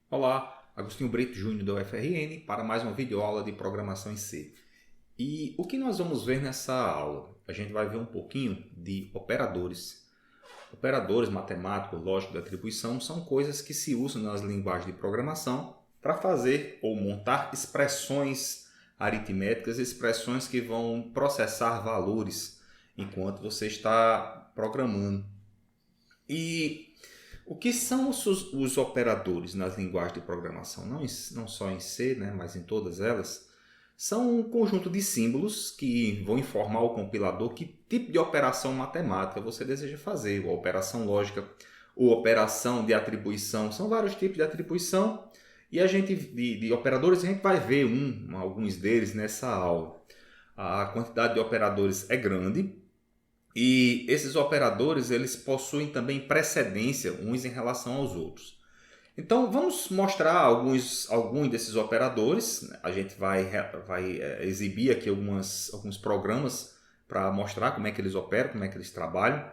Olá, Agostinho Brito Júnior da UFRN para mais uma videoaula de programação em C. E o que nós vamos ver nessa aula? A gente vai ver um pouquinho de operadores. Operadores matemáticos, lógicos de atribuição são coisas que se usam nas linguagens de programação para fazer ou montar expressões aritméticas, expressões que vão processar valores enquanto você está programando. E o que são os operadores nas linguagens de programação? Não só em C, né, mas em todas elas. São um conjunto de símbolos que vão informar o compilador que tipo de operação matemática você deseja fazer. Ou operação lógica, ou operação de atribuição. São vários tipos de atribuição e de operadores a gente vai ver alguns deles nessa aula. A quantidade de operadores é grande. E esses operadores eles possuem também precedência uns em relação aos outros. Então vamos mostrar alguns desses operadores. A gente vai exibir aqui alguns programas para mostrar como é que eles operam, como é que eles trabalham.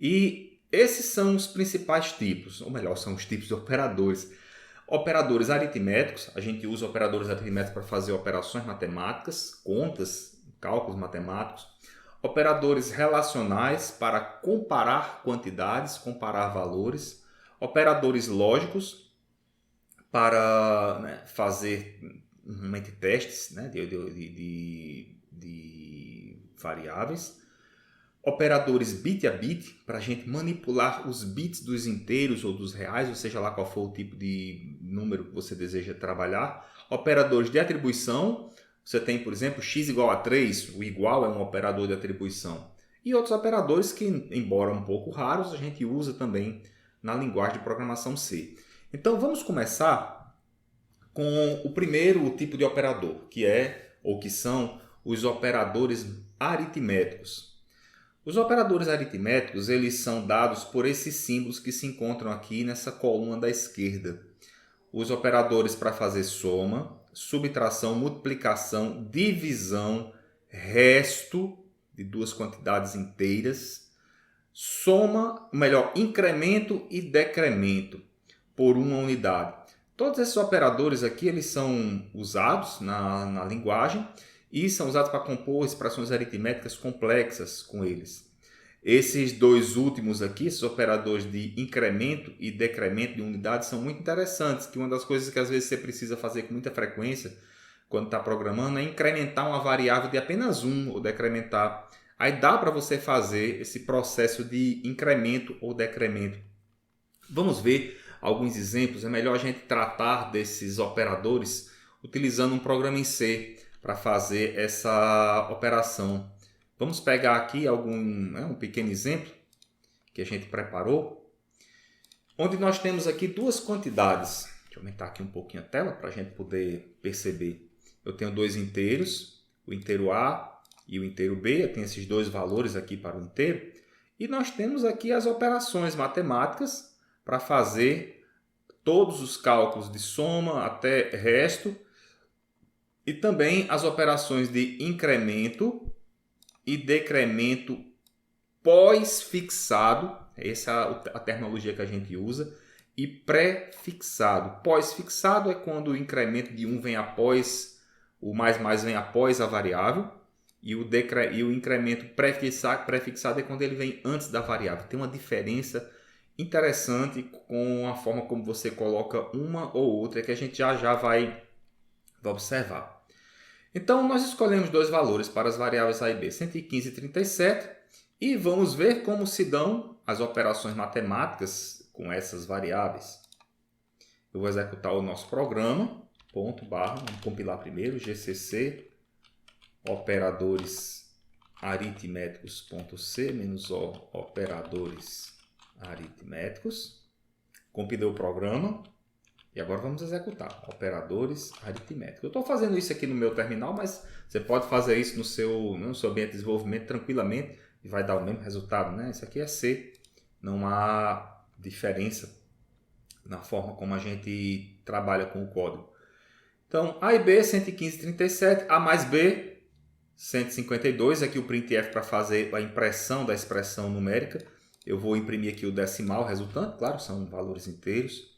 E esses são os principais tipos, ou melhor, são os tipos de operadores. Operadores aritméticos, a gente usa operadores aritméticos para fazer operações matemáticas, contas, cálculos matemáticos. Operadores relacionais para comparar quantidades, comparar valores. Operadores lógicos para fazer normalmente testes, né, de variáveis. Operadores bit a bit para a gente manipular os bits dos inteiros ou dos reais, ou seja lá qual for o tipo de número que você deseja trabalhar. Operadores de atribuição. Você tem, por exemplo, x igual a 3, o igual é um operador de atribuição. E outros operadores que, embora um pouco raros, a gente usa também na linguagem de programação C. Então vamos começar com o primeiro tipo de operador, que são os operadores aritméticos. Os operadores aritméticos eles são dados por esses símbolos que se encontram aqui nessa coluna da esquerda. Os operadores para fazer soma, subtração, multiplicação, divisão, resto de duas quantidades inteiras, incremento e decremento por uma unidade. Todos esses operadores aqui eles são usados na linguagem e são usados para compor expressões aritméticas complexas com eles. Esses dois últimos aqui, esses operadores de incremento e decremento de unidades, são muito interessantes, que uma das coisas que às vezes você precisa fazer com muita frequência quando está programando é incrementar uma variável de apenas 1 ou decrementar. Aí dá para você fazer esse processo de incremento ou decremento. Vamos ver alguns exemplos. É melhor a gente tratar desses operadores utilizando um programa em C para fazer essa operação. Vamos pegar aqui um pequeno exemplo que a gente preparou, onde nós temos aqui duas quantidades. Deixa eu aumentar aqui um pouquinho a tela para a gente poder perceber. Eu tenho dois inteiros, o inteiro A e o inteiro B. Eu tenho esses dois valores aqui para o inteiro. E nós temos aqui as operações matemáticas para fazer todos os cálculos de soma até resto. E também as operações de incremento e decremento pós-fixado, essa é a terminologia que a gente usa, e pré-fixado. Pós-fixado é quando o incremento de 1 vem após, o mais vem após a variável, e o incremento pré-fixado é quando ele vem antes da variável. Tem uma diferença interessante com a forma como você coloca uma ou outra, que a gente já vai observar. Então, nós escolhemos dois valores para as variáveis A e B, 115 e 37, e vamos ver como se dão as operações matemáticas com essas variáveis. Eu vou executar o nosso programa, vamos compilar primeiro, gcc operadores aritméticos.c -o operadores aritméticos. Compilei o programa. E agora vamos executar operadores aritméticos. Eu estou fazendo isso aqui no meu terminal, mas você pode fazer isso no seu ambiente de desenvolvimento tranquilamente e vai dar o mesmo resultado, né? Isso aqui é C. Não há diferença na forma como a gente trabalha com o código. Então, A e B, 115 e 37. A mais B, 152. Aqui o printf para fazer a impressão da expressão numérica. Eu vou imprimir aqui o decimal resultante. Claro, são valores inteiros.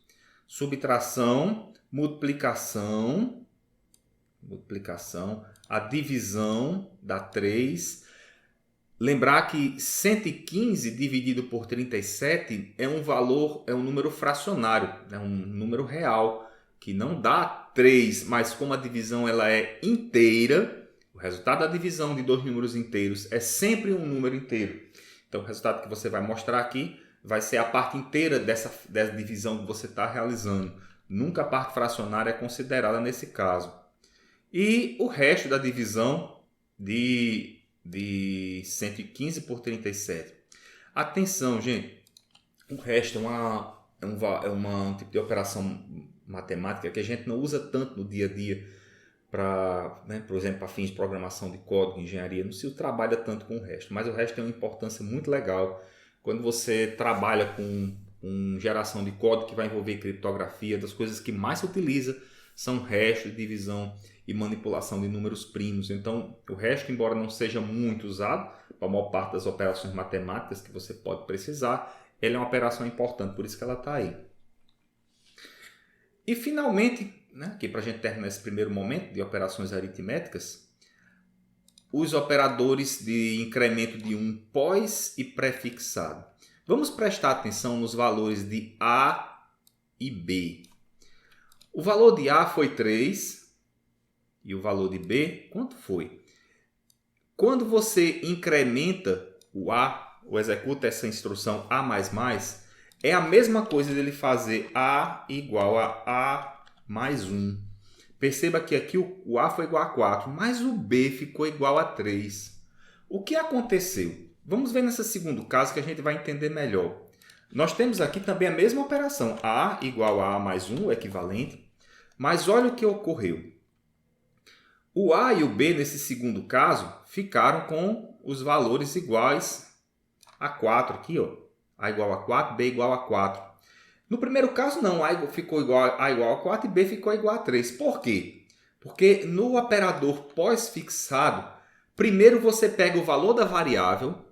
subtração, multiplicação, a divisão dá 3. Lembrar que 115 dividido por 37 é um valor, é um número fracionário, é um número real, que não dá 3, mas como a divisão ela é inteira, o resultado da divisão de dois números inteiros é sempre um número inteiro. Então o resultado que você vai mostrar aqui vai ser a parte inteira dessa divisão que você está realizando. Nunca a parte fracionária é considerada nesse caso. E o resto da divisão de 115 por 37. Atenção, gente. O resto é um tipo de operação matemática que a gente não usa tanto no dia a dia para, por exemplo, para fins de programação de código, engenharia. Não se trabalha tanto com o resto, mas o resto tem uma importância muito legal quando você trabalha com geração de código que vai envolver criptografia. Das coisas que mais se utiliza são resto, divisão e manipulação de números primos. Então, o resto, embora não seja muito usado para a maior parte das operações matemáticas que você pode precisar, ele é uma operação importante, por isso que ela está aí. E, finalmente, aqui para a gente terminar esse primeiro momento de operações aritméticas, os operadores de incremento de 1 pós e prefixado. Vamos prestar atenção nos valores de A e B. O valor de A foi 3 e o valor de B, quanto foi? Quando você incrementa o A, ou executa essa instrução A++, é a mesma coisa dele fazer A igual a A mais 1. Perceba que aqui o A foi igual a 4, mas o B ficou igual a 3. O que aconteceu? Vamos ver nesse segundo caso que a gente vai entender melhor. Nós temos aqui também a mesma operação, A igual a A mais 1, o equivalente, mas olha o que ocorreu. O A e o B, nesse segundo caso, ficaram com os valores iguais a 4 aqui, ó. A igual a 4, B igual a 4. No primeiro caso, não. A ficou igual a 4 e B ficou igual a 3. Por quê? Porque no operador pós-fixado, primeiro você pega o valor da variável,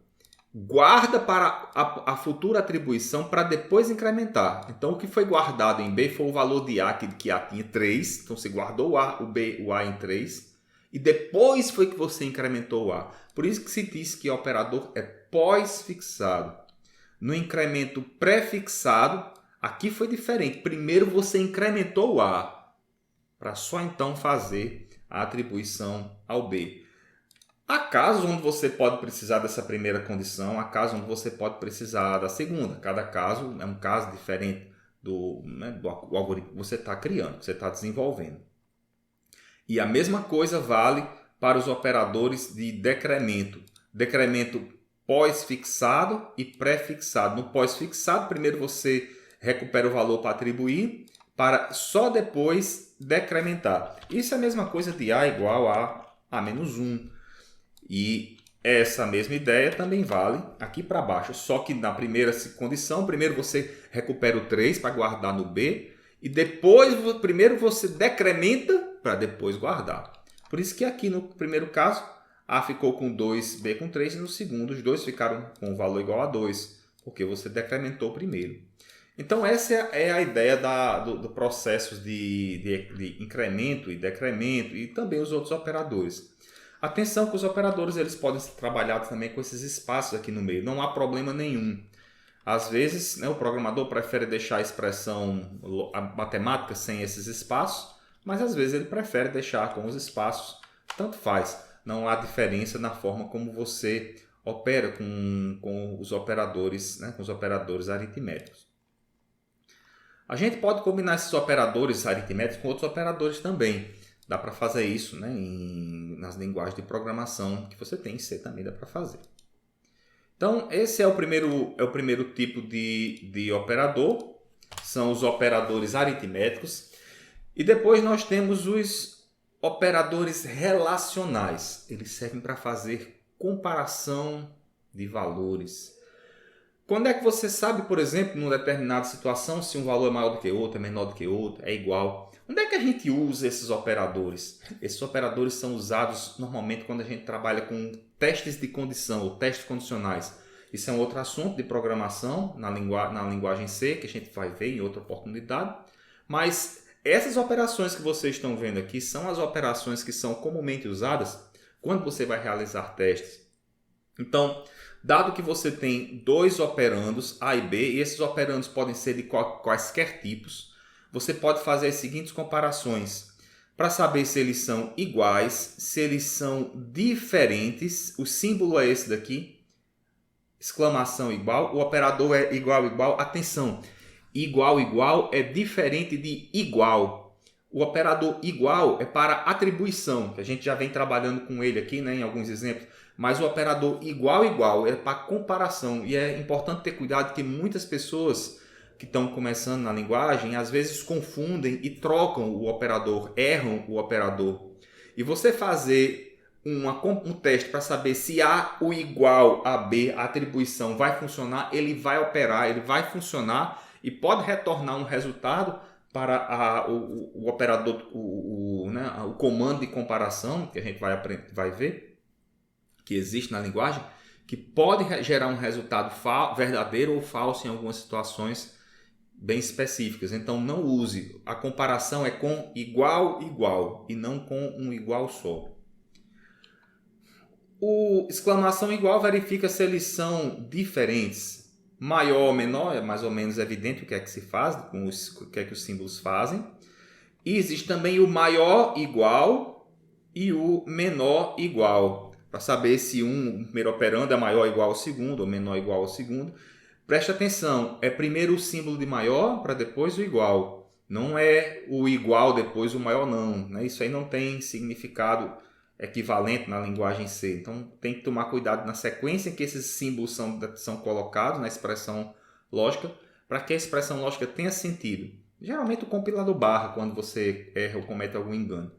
guarda para a futura atribuição para depois incrementar. Então, o que foi guardado em B foi o valor de A, que A tinha 3. Então, você guardou o A em 3. E depois foi que você incrementou o A. Por isso que se diz que o operador é pós-fixado. No incremento pré-fixado, aqui foi diferente. Primeiro você incrementou o A, para só então fazer a atribuição ao B. Há casos onde você pode precisar dessa primeira condição, há casos onde você pode precisar da segunda. Cada caso é um caso diferente do algoritmo que você está criando, que você está desenvolvendo. E a mesma coisa vale para os operadores de decremento. Decremento pós-fixado e pré-fixado. No pós-fixado, primeiro você recupera o valor para atribuir, para só depois decrementar. Isso é a mesma coisa de A igual a A-1. E essa mesma ideia também vale aqui para baixo. Só que na primeira condição, primeiro você recupera o 3 para guardar no B. E depois, primeiro você decrementa para depois guardar. Por isso que aqui no primeiro caso, A ficou com 2, B com 3. E no segundo, os dois ficaram com o valor igual a 2. Porque você decrementou primeiro. Então essa é a ideia do processo de incremento e decremento. E também os outros operadores. Atenção que os operadores eles podem ser trabalhados também com esses espaços aqui no meio. Não há problema nenhum. Às vezes, o programador prefere deixar a expressão matemática sem esses espaços, mas às vezes ele prefere deixar com os espaços. Tanto faz. Não há diferença na forma como você opera com os operadores, com os operadores aritméticos. A gente pode combinar esses operadores aritméticos com outros operadores também. Dá para fazer isso nas linguagens de programação que você tem em C também dá para fazer. Então, esse é o primeiro tipo de operador. São os operadores aritméticos. E depois nós temos os operadores relacionais. Eles servem para fazer comparação de valores. Quando é que você sabe, por exemplo, numa determinada situação, se um valor é maior do que outro, é menor do que outro, é igual? Onde é que a gente usa esses operadores? Esses operadores são usados normalmente quando a gente trabalha com testes de condição ou testes condicionais. Isso é um outro assunto de programação na linguagem C, que a gente vai ver em outra oportunidade. Mas essas operações que vocês estão vendo aqui são as operações que são comumente usadas quando você vai realizar testes. Então, dado que você tem dois operandos A e B, e esses operandos podem ser de quaisquer tipos, você pode fazer as seguintes comparações para saber se eles são iguais, se eles são diferentes. O símbolo é esse daqui, exclamação igual, o operador é igual, igual. Atenção, igual, igual é diferente de igual. O operador igual é para atribuição, que a gente já vem trabalhando com ele aqui, né, em alguns exemplos. Mas o operador igual, igual é para comparação. E é importante ter cuidado que muitas pessoas que estão começando na linguagem, às vezes confundem e trocam o operador, erram o operador. E você fazer um teste para saber se A o igual a B, a atribuição vai funcionar, ele vai operar, ele vai funcionar e pode retornar um resultado para o operador, o comando de comparação, que a gente vai ver, que existe na linguagem, que pode gerar um resultado verdadeiro ou falso em algumas situações bem específicas. Então não use. A comparação é com igual, igual e não com um igual só. O exclamação igual verifica se eles são diferentes. Maior ou menor é mais ou menos evidente o que é que se faz, o que é que os símbolos fazem. E existe também o maior igual e o menor igual, para saber se o primeiro operando é maior ou igual ao segundo ou menor ou igual ao segundo. Preste atenção, é primeiro o símbolo de maior para depois o igual. Não é o igual depois o maior não, né? Isso aí não tem significado equivalente na linguagem C. Então tem que tomar cuidado na sequência em que esses símbolos são colocados na expressão lógica, para que a expressão lógica tenha sentido. Geralmente o compilador barra quando você erra ou comete algum engano.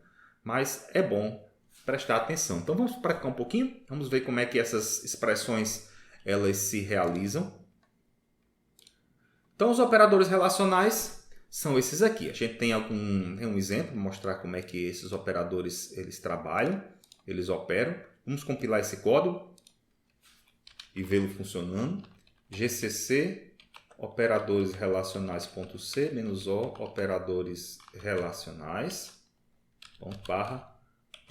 Mas é bom prestar atenção. Então vamos praticar um pouquinho. Vamos ver como é que essas expressões elas se realizam. Então os operadores relacionais são esses aqui. A gente tem um exemplo para mostrar como é que esses operadores eles trabalham, eles operam. Vamos compilar esse código e vê-lo funcionando. GCC operadores relacionais.c -o operadores relacionais barra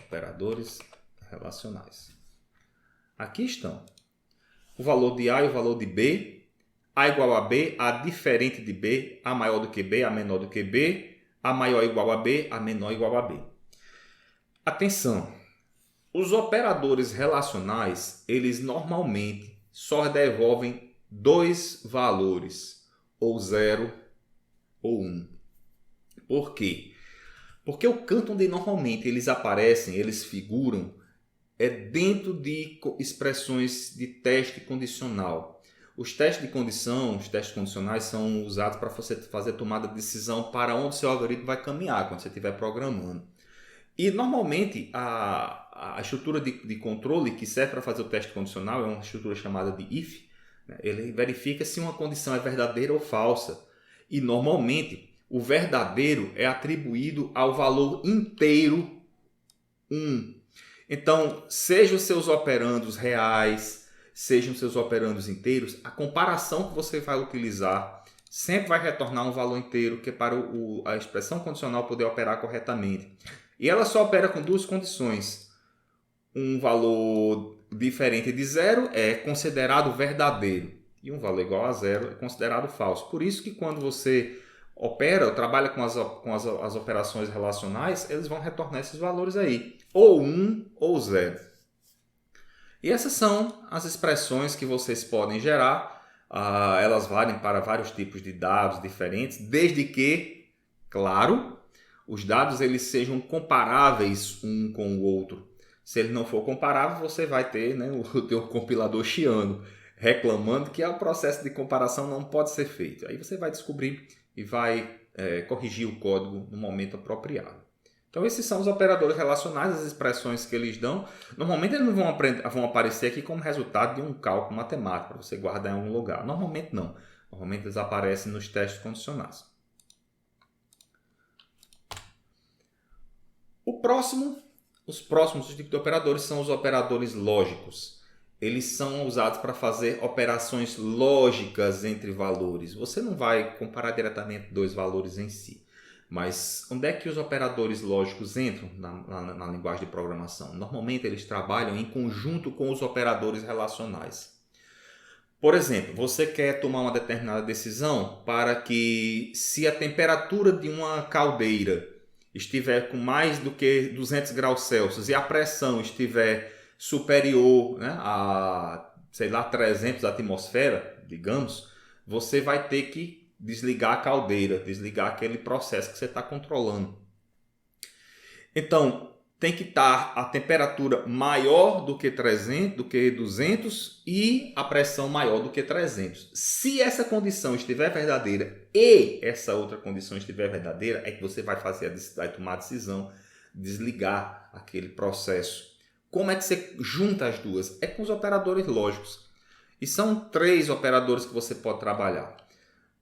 operadores relacionais. Aqui estão o valor de A e o valor de B. A igual a B, A diferente de B, A maior do que B, A menor do que B, A maior igual a B, A menor igual a B. Atenção! Os operadores relacionais, eles normalmente só devolvem dois valores, ou 0 ou 1. Por quê? Porque o canto onde normalmente eles aparecem, eles figuram, é dentro de expressões de teste condicional. Os testes de condição, os testes condicionais são usados para você fazer tomada de decisão para onde seu algoritmo vai caminhar quando você estiver programando. E normalmente a estrutura de controle que serve para fazer o teste condicional é uma estrutura chamada de if. Ele verifica se uma condição é verdadeira ou falsa. E normalmente o verdadeiro é atribuído ao valor inteiro 1. Então, sejam os seus operandos reais, sejam seus operandos inteiros, a comparação que você vai utilizar sempre vai retornar um valor inteiro, que é para a expressão condicional poder operar corretamente. E ela só opera com duas condições. Um valor diferente de 0 é considerado verdadeiro e um valor igual a 0 é considerado falso. Por isso que quando você opera, trabalha com as operações relacionais, eles vão retornar esses valores aí, ou 1 ou 0. E essas são as expressões que vocês podem gerar. Elas valem para vários tipos de dados diferentes, desde que, claro, os dados eles sejam comparáveis um com o outro. Se ele não for comparável, você vai ter, né, o teu compilador chiando, reclamando que o processo de comparação não pode ser feito. Aí você vai descobrir e vai corrigir o código no momento apropriado. Então esses são os operadores relacionais, as expressões que eles dão. Normalmente eles não vão aparecer aqui como resultado de um cálculo matemático, para você guardar em algum lugar. Normalmente não. Normalmente eles aparecem nos testes condicionais. Os próximos tipos de operadores são os operadores lógicos. Eles são usados para fazer operações lógicas entre valores. Você não vai comparar diretamente dois valores em si. Mas onde é que os operadores lógicos entram na linguagem de programação? Normalmente eles trabalham em conjunto com os operadores relacionais. Por exemplo, você quer tomar uma determinada decisão para que, se a temperatura de uma caldeira estiver com mais do que 200 graus Celsius e a pressão estiver superior, né, a, sei lá, 300 da atmosfera, digamos, você vai ter que desligar a caldeira, desligar aquele processo que você está controlando. Então, tem que estar a temperatura maior do que 300, do que 200 e a pressão maior do que 300. Se essa condição estiver verdadeira e essa outra condição estiver verdadeira, é que você vai tomar a decisão de desligar aquele processo. Como é que você junta as duas? É com os operadores lógicos. E são 3 operadores que você pode trabalhar.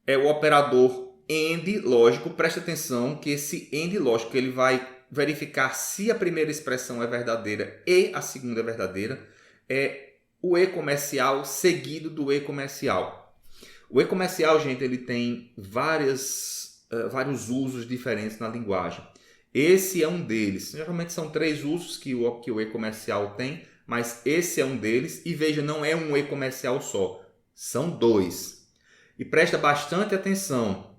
É o operador AND lógico. Preste atenção que esse AND lógico ele vai verificar se a primeira expressão é verdadeira e a segunda é verdadeira. É o E comercial seguido do E comercial. O E comercial, gente, ele tem vários usos diferentes na linguagem. Esse é um deles. Geralmente são 3 usos que o E comercial tem, mas esse é um deles. E veja, não é um E comercial só, são 2. E presta bastante atenção.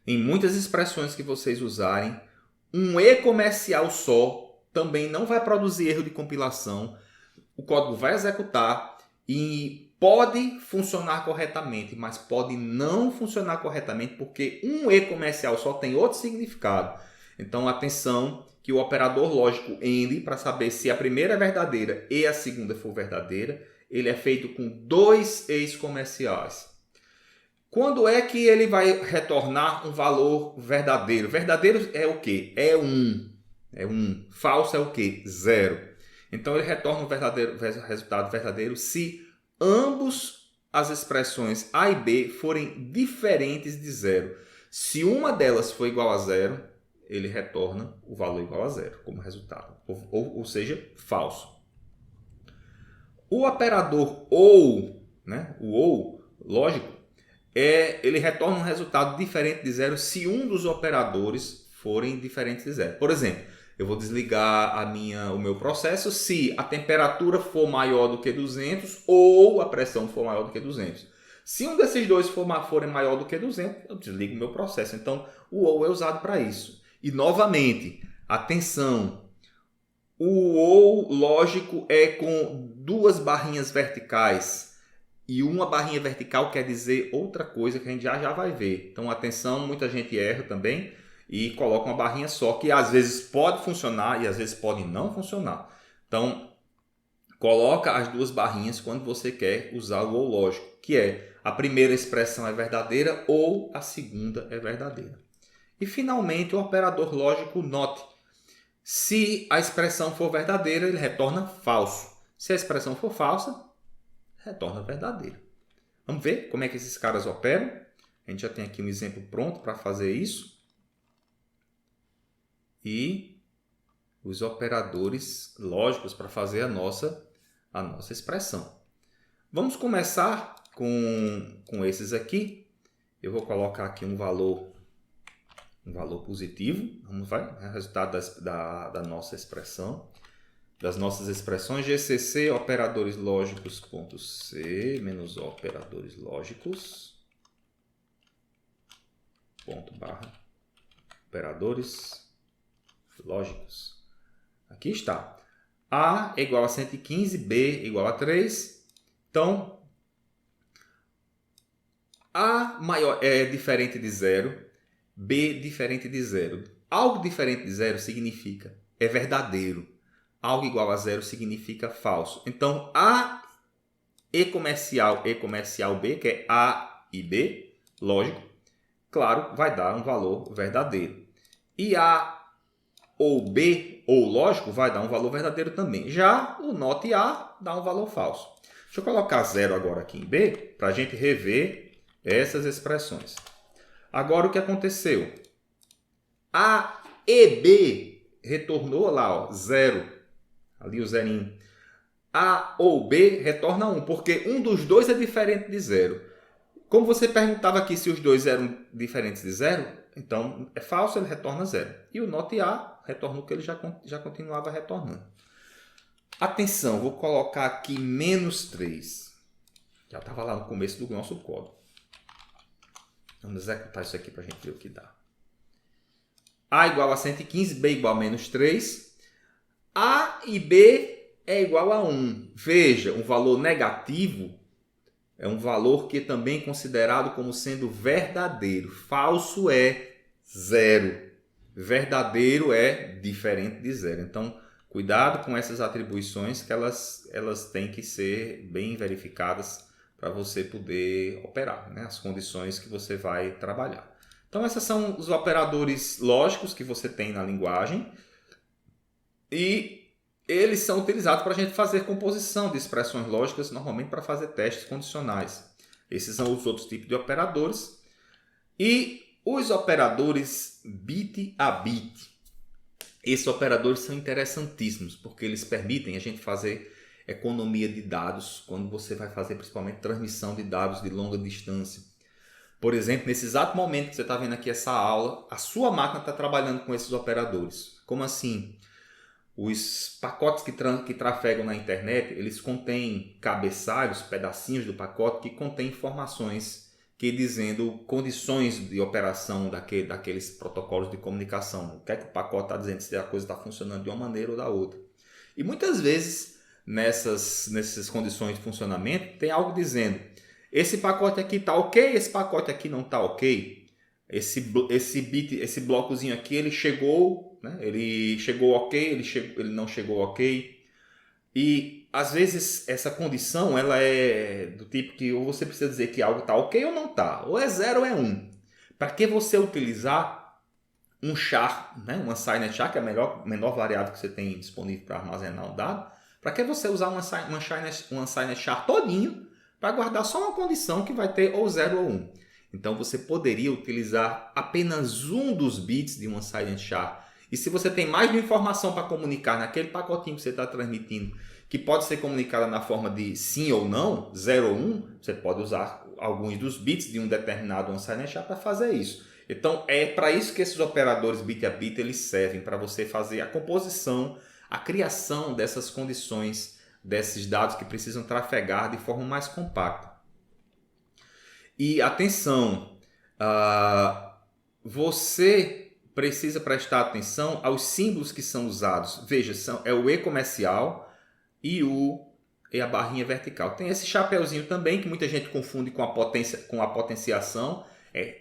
Em muitas expressões que vocês usarem, um E comercial só também não vai produzir erro de compilação. O código vai executar e pode funcionar corretamente, mas pode não funcionar corretamente porque um E comercial só tem outro significado. Então, atenção que o operador lógico AND, para saber se a primeira é verdadeira e a segunda for verdadeira, ele é feito com 2 E's comerciais. Quando é que ele vai retornar um valor verdadeiro? Verdadeiro é o quê? É 1. É 1. Falso é o quê? 0. Então ele retorna um resultado verdadeiro se ambos as expressões A e B forem diferentes de 0. Se uma delas for igual a 0, ele retorna o valor igual a 0 como resultado. Ou seja, falso. O operador OU, né? O OU, lógico, ele retorna um resultado diferente de 0 se um dos operadores forem diferentes de 0. Por exemplo, eu vou desligar o meu processo se a temperatura for maior do que 200 ou a pressão for maior do que 200. Se um desses dois forem maior do que 200, eu desligo o meu processo. Então, o OU é usado para isso. E, novamente, atenção, o OU lógico é com 2 barrinhas verticais. E uma barrinha vertical quer dizer outra coisa que a gente já vai ver. Então, atenção, muita gente erra também e coloca uma barrinha só, que às vezes pode funcionar e às vezes pode não funcionar. Então, coloca as 2 barrinhas quando você quer usar o OU lógico, que é a primeira expressão é verdadeira ou a segunda é verdadeira. E, finalmente, o operador lógico NOT. Se a expressão for verdadeira, ele retorna falso. Se a expressão for falsa, retorna verdadeiro. Vamos ver como é que esses caras operam? A gente já tem aqui um exemplo pronto para fazer isso. E os operadores lógicos para fazer a nossa expressão. Vamos começar com esses aqui. Eu vou colocar aqui um valor positivo. Vamos ver o resultado da nossa expressão. Das nossas expressões, GCC operadores lógicos ponto C menos operadores lógicos ponto barra operadores lógicos. Aqui está. A igual a 115, B igual a 3. Então, A maior é diferente de 0, B diferente de 0. Algo diferente de 0 significa é verdadeiro. Algo igual a 0 significa falso. Então, A E comercial B, que é A e B, lógico, claro, vai dar um valor verdadeiro. E A ou B ou lógico vai dar um valor verdadeiro também. Já o NOT A dá um valor falso. Deixa eu colocar 0 agora aqui em B para a gente rever essas expressões. Agora o que aconteceu? A e B retornou lá, 0. Ali o zerinho. A ou B retorna 1, porque um dos dois é diferente de 0. Como você perguntava aqui se os dois eram diferentes de zero, então é falso, ele retorna zero. E o not A retorna o que ele já continuava retornando. Atenção, vou colocar aqui menos 3. Já estava lá no começo do nosso código. Vamos executar isso aqui para a gente ver o que dá. A igual a 115, B igual a menos 3. A e B é igual a 1. Veja, um valor negativo é um valor que também é considerado como sendo verdadeiro. Falso é zero. Verdadeiro é diferente de zero. Então, cuidado com essas atribuições que elas têm que ser bem verificadas para você poder operar, né? As condições que você vai trabalhar. Então, esses são os operadores lógicos que você tem na linguagem e eles são utilizados para a gente fazer composição de expressões lógicas, normalmente para fazer testes condicionais. Esses são os outros tipos de operadores. E os operadores bit a bit. Esses operadores são interessantíssimos, porque eles permitem a gente fazer economia de dados quando você vai fazer principalmente transmissão de dados de longa distância. Por exemplo, nesse exato momento que você está vendo aqui essa aula, a sua máquina está trabalhando com esses operadores. Como assim? Os pacotes que trafegam na internet, eles contêm cabeçalhos, pedacinhos do pacote que contêm informações que dizendo condições de operação daqueles protocolos de comunicação. O que é que o pacote está dizendo, se a coisa está funcionando de uma maneira ou da outra. E muitas vezes, nessas condições de funcionamento, tem algo dizendo, esse pacote aqui está ok, esse pacote aqui não está ok. Esse blocozinho aqui, ele chegou, né? Ele chegou ok, ele não chegou ok. E às vezes essa condição ela é do tipo que ou você precisa dizer que algo está ok ou não está, ou é 0 ou é 1. Para que você utilizar um char, né? Uma unsigned char, que é a menor variável que você tem disponível para armazenar um dado, para que você usar uma unsigned char todinho para guardar só uma condição que vai ter ou 0 ou 1. Então você poderia utilizar apenas um dos bits de uma unsigned char. E se você tem mais de uma informação para comunicar naquele pacotinho que você está transmitindo, que pode ser comunicada na forma de sim ou não, 0 ou 1, você pode usar alguns dos bits de um determinado unsigned char para fazer isso. Então é para isso que esses operadores bit a bit eles servem, para você fazer a composição, a criação dessas condições, desses dados que precisam trafegar de forma mais compacta. E atenção, você precisa prestar atenção aos símbolos que são usados. Veja, é o E comercial e a barrinha vertical. Tem esse chapeuzinho também que muita gente confunde com a potenciação.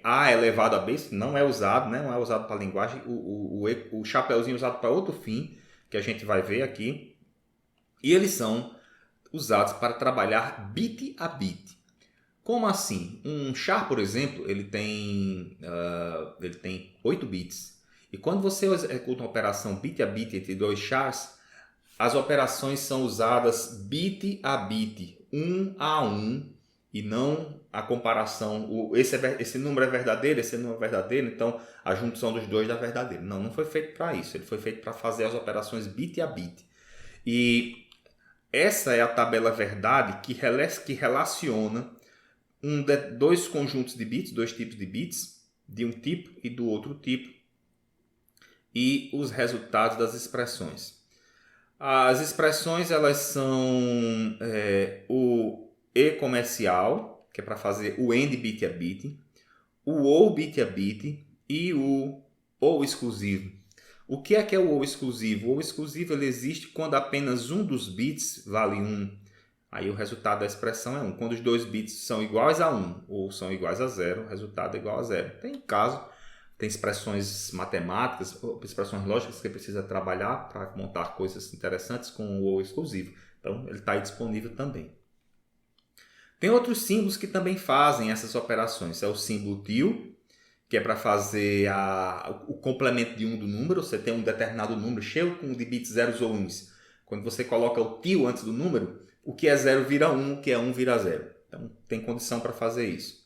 A elevado a B, não é usado, né? Não é usado para a linguagem. O chapeuzinho é usado para outro fim, que a gente vai ver aqui. E eles são usados para trabalhar bit a bit. Como assim? Um char, por exemplo, ele tem 8 bits. E quando você executa uma operação bit a bit entre dois chars, as operações são usadas bit a bit, 1 a 1, e não a comparação. Esse número é verdadeiro, esse número é verdadeiro, então a junção dos dois dá verdadeiro. Não foi feito para isso. Ele foi feito para fazer as operações bit a bit. E essa é a tabela verdade que relaciona dois conjuntos de bits, dois tipos de bits, de um tipo e do outro tipo, e os resultados das expressões. As expressões elas são o E comercial, que é para fazer o AND bit a bit, o OR bit a bit e o OR exclusivo. O que é o OR exclusivo? O OR exclusivo ele existe quando apenas um dos bits vale 1. Aí o resultado da expressão é 1. Quando os dois bits são iguais a 1 ou são iguais a 0, o resultado é igual a 0. Tem expressões matemáticas, expressões lógicas que precisa trabalhar para montar coisas interessantes com o OR exclusivo. Então ele está aí disponível também. Tem outros símbolos que também fazem essas operações. É o símbolo til, que é para fazer o complemento de 1 do número. Você tem um determinado número cheio de bits zeros ou 1s. Quando você coloca o til antes do número, o que é 0 vira 1, o que é 1 vira 0. Então, tem condição para fazer isso.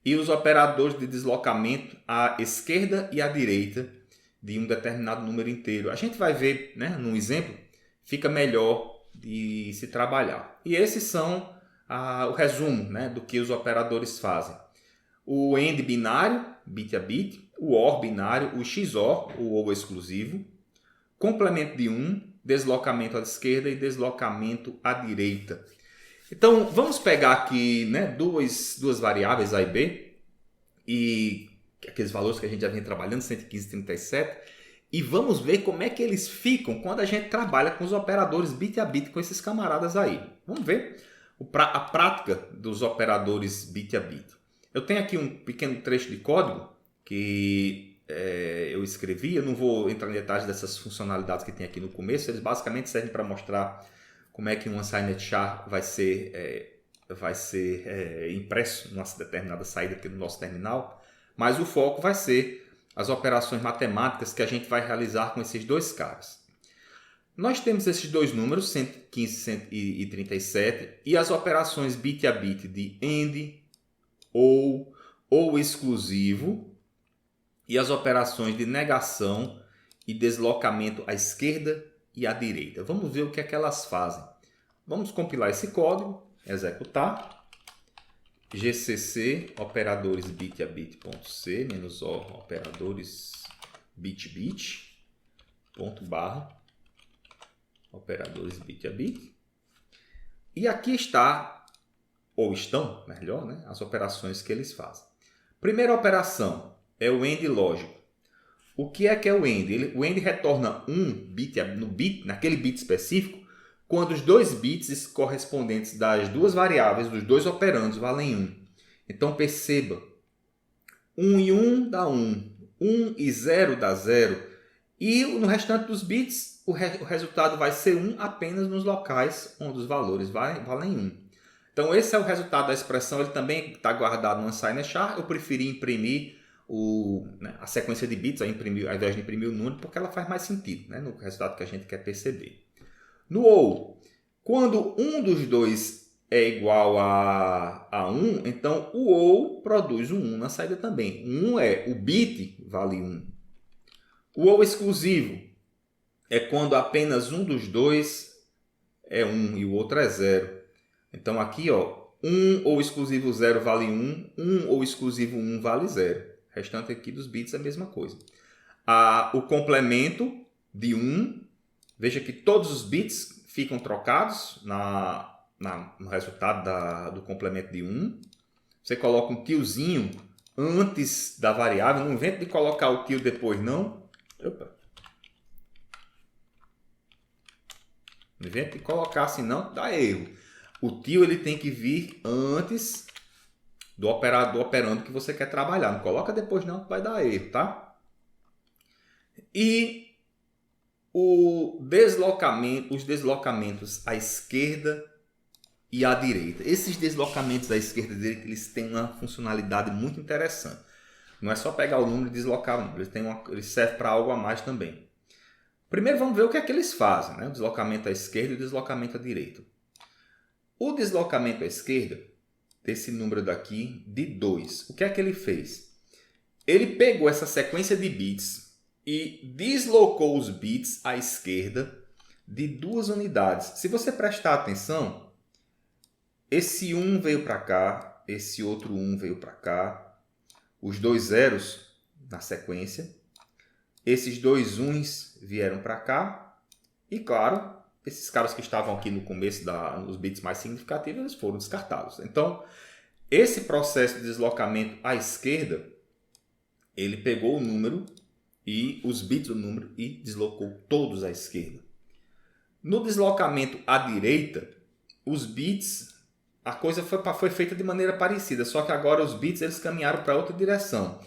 E os operadores de deslocamento à esquerda e à direita de um determinado número inteiro. A gente vai ver, né, num exemplo, fica melhor de se trabalhar. E esses são o resumo, né, do que os operadores fazem. o AND binário, bit a bit, o OR binário, o XOR, o OR exclusivo, complemento de 1, deslocamento à esquerda e deslocamento à direita. Então, vamos pegar aqui, né, duas variáveis A e B, e aqueles valores que a gente já vem trabalhando, 115 e 37, e vamos ver como é que eles ficam quando a gente trabalha com os operadores bit a bit com esses camaradas aí. Vamos ver a prática dos operadores bit a bit. Eu tenho aqui um pequeno trecho de código que eu escrevi. Eu não vou entrar em detalhes dessas funcionalidades que tem aqui no começo. Eles basicamente servem para mostrar como é que um unsigned char vai ser impresso numa determinada saída aqui no nosso terminal. Mas o foco vai ser as operações matemáticas que a gente vai realizar com esses dois caras. Nós temos esses dois números, 115 e 37, e as operações bit a bit de AND, ou exclusivo, e as operações de negação e deslocamento à esquerda e à direita. Vamos ver o que é que elas fazem. Vamos compilar esse código, executar. GCC operadores bit a bit.c -o operadores bit ponto barra operadores bit a bit. E aqui está, ou estão, melhor, né, as operações que eles fazem. Primeira operação é o AND lógico. O que é o AND? O AND retorna um bit naquele bit específico, quando os dois bits correspondentes das duas variáveis, dos dois operandos, valem 1. Então perceba, 1 e 1 dá 1, 1 e 0 dá 0. E no restante dos bits, o resultado vai ser 1 apenas nos locais onde os valores valem 1. Então esse é o resultado da expressão, ele também está guardado no unsigned char. Eu preferi imprimir a sequência de bits ao invés de imprimir o número, porque ela faz mais sentido, né, no resultado que a gente quer perceber. No OU, quando um dos dois é igual a 1, então o OU produz um 1 na saída também. O 1 é o bit vale 1. O OU exclusivo é quando apenas um dos dois é 1 e o outro é 0. Então aqui, 1 ou exclusivo 0 vale 1, 1 ou exclusivo 1 vale 0. O restante aqui dos bits é a mesma coisa. O complemento de 1, veja que todos os bits ficam trocados no resultado do complemento de 1. Você coloca um tiozinho antes da variável, não inventa de colocar o tio depois, não. Opa. Não inventa de colocar assim, não, dá erro. O tio ele tem que vir antes do operando que você quer trabalhar. Não coloca depois não, que vai dar erro, tá? E os deslocamentos à esquerda e à direita. Esses deslocamentos à esquerda e à direita, eles têm uma funcionalidade muito interessante. Não é só pegar o número e deslocar o número, eles servem para algo a mais também. Primeiro vamos ver o que é que eles fazem, né? O deslocamento à esquerda e o deslocamento à direita. O deslocamento à esquerda, desse número daqui, de 2, o que é que ele fez? Ele pegou essa sequência de bits e deslocou os bits à esquerda de 2 unidades. Se você prestar atenção, esse 1 veio para cá, esse outro 1 veio para cá, os dois zeros na sequência, esses dois 1s vieram para cá e, claro, esses caras que estavam aqui no começo, nos bits mais significativos, eles foram descartados. Então, esse processo de deslocamento à esquerda, ele pegou o número e os bits do número e deslocou todos à esquerda. No deslocamento à direita, os bits, a coisa foi feita de maneira parecida, só que agora os bits eles caminharam para outra direção.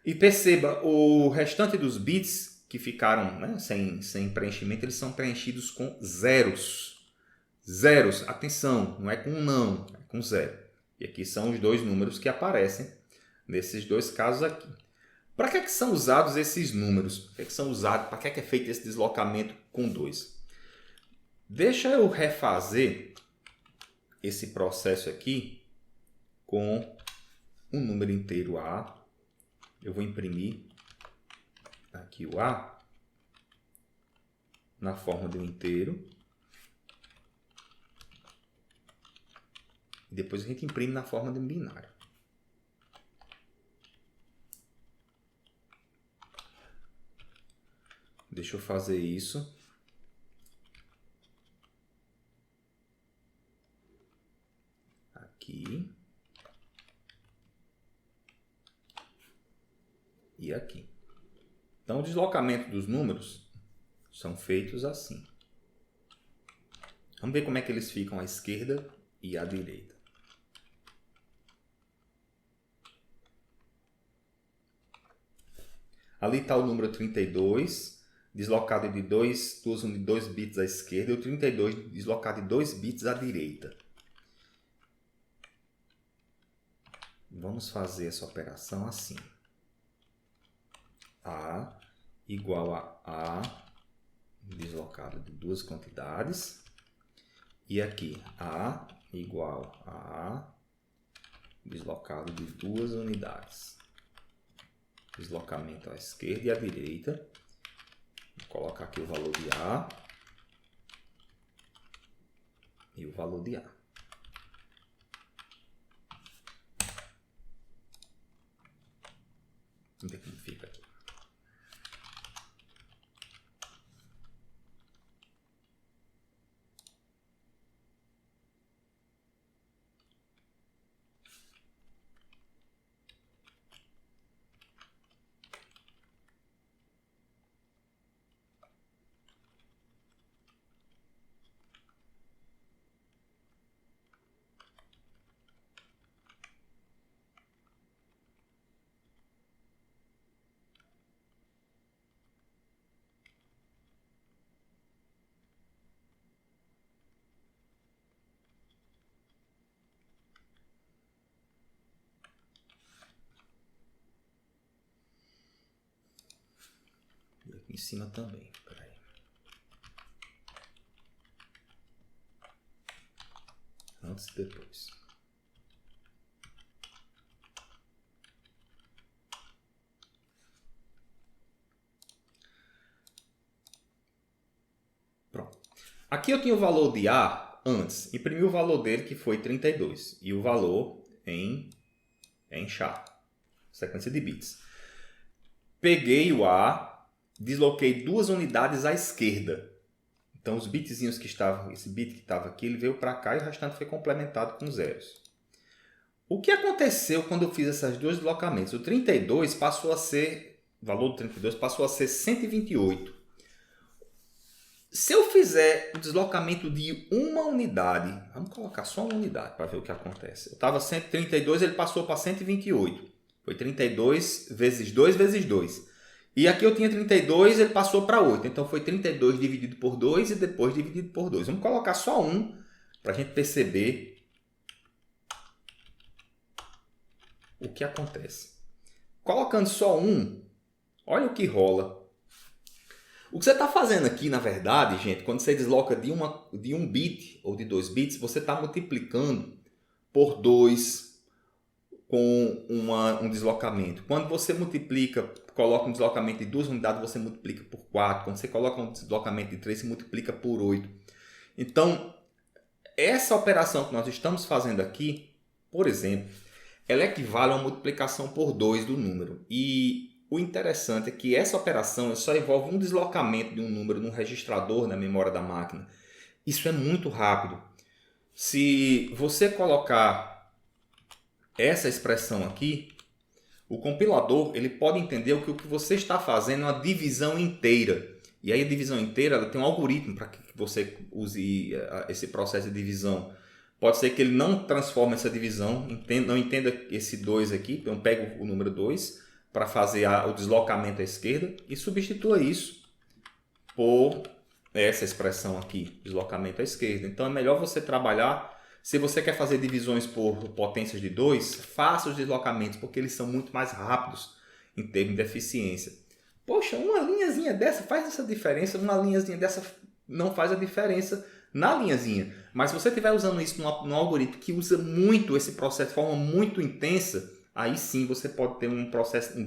E perceba, o restante dos bits que ficaram, né, sem preenchimento, eles são preenchidos com zeros. Zeros, atenção, não é com não, é com 0. E aqui são os dois números que aparecem nesses dois casos aqui. Para que são usados esses números? Para que é feito esse deslocamento com 2? Deixa eu refazer esse processo aqui com um número inteiro A. Eu vou imprimir aqui o A na forma de um inteiro. E depois a gente imprime na forma de um binário. Deixa eu fazer isso. Aqui. E aqui. Então, o deslocamento dos números são feitos assim. Vamos ver como é que eles ficam à esquerda e à direita. Ali está o número 32, deslocado de 2 bits à esquerda, e o 32 deslocado de 2 bits à direita. Vamos fazer essa operação assim. A igual a A deslocado de duas quantidades. E aqui, A igual a A deslocado de duas unidades. Deslocamento à esquerda e à direita. Vou colocar aqui o valor de A e o valor de A. Vamos ver como fica aqui. E aqui em cima também. Espera aí. Antes e depois. Pronto. Aqui eu tinha o valor de A antes. Imprimi o valor dele, que foi 32. E o valor em char. Sequência de bits. Peguei o A, desloquei duas unidades à esquerda. Então os bitzinhos que estavam, esse bit que estava aqui, ele veio para cá e o restante foi complementado com zeros. O que aconteceu quando eu fiz esses dois deslocamentos? O 32 passou a ser, o valor do 32 passou a ser 128. Se eu fizer o deslocamento de uma unidade, vamos colocar só uma unidade para ver o que acontece. Eu estava 132, ele passou para 128. Foi 32 vezes 2 vezes 2. E aqui eu tinha 32, ele passou para 8. Então foi 32 dividido por 2 e depois dividido por 2. Vamos colocar só um para a gente perceber o que acontece. Colocando só um, olha o que rola. O que você está fazendo aqui, na verdade, gente, quando você desloca de um bit ou de 2 bits, você está multiplicando por 2 com um deslocamento. Quando você multiplica, coloca um deslocamento de 2 unidades, você multiplica por 4. Quando você coloca um deslocamento de 3, você multiplica por 8. Então, essa operação que nós estamos fazendo aqui, por exemplo, ela equivale a uma multiplicação por 2 do número. E o interessante é que essa operação só envolve um deslocamento de um número num registrador na memória da máquina. Isso é muito rápido. Se você colocar essa expressão aqui, o compilador ele pode entender que o que você está fazendo é uma divisão inteira. E aí a divisão inteira ela tem um algoritmo para que você use esse processo de divisão. Pode ser que ele não transforme essa divisão, não entenda esse 2 aqui. Então pega o número 2 para fazer o deslocamento à esquerda e substitua isso por essa expressão aqui, deslocamento à esquerda. Então é melhor você trabalhar, se você quer fazer divisões por potências de 2, faça os deslocamentos, porque eles são muito mais rápidos em termos de eficiência. Poxa, uma linhazinha dessa faz essa diferença, uma linhazinha dessa não faz a diferença na linhazinha. Mas se você estiver usando isso num algoritmo que usa muito esse processo de forma muito intensa, aí sim você pode ter um